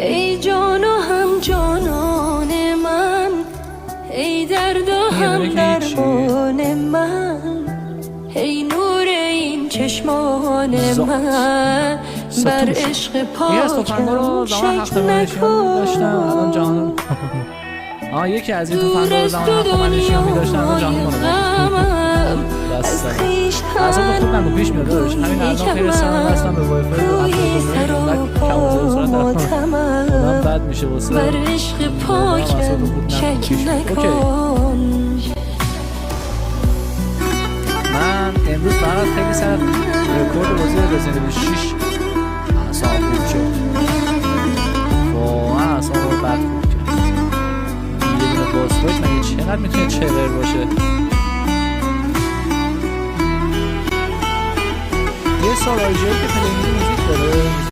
ای جان و هم جانان من، ای درد و هم درمان من، ای نور این چشمان من، بر عشق پاکم شک نکن. یکی از این توفنگ‌ها رو زمان حق من نشون می‌داشتن و جهان از خویشتن اصلا خوب نگو پیش میاد دارش همین الان خیلی سرم بستم به وای فای آدم بد میشه واسه بر عشق پاکم شک نکن. من امروز فقط خیلی سر رکورد بازی رزیدنت 6 اصلا خوب شد واقعا اصلا بد خوب کرد. یه دونه بازفایت مگه چقدر میتونه چرر باشه. یه سال آیجایی که پلیمیدی موزیک داره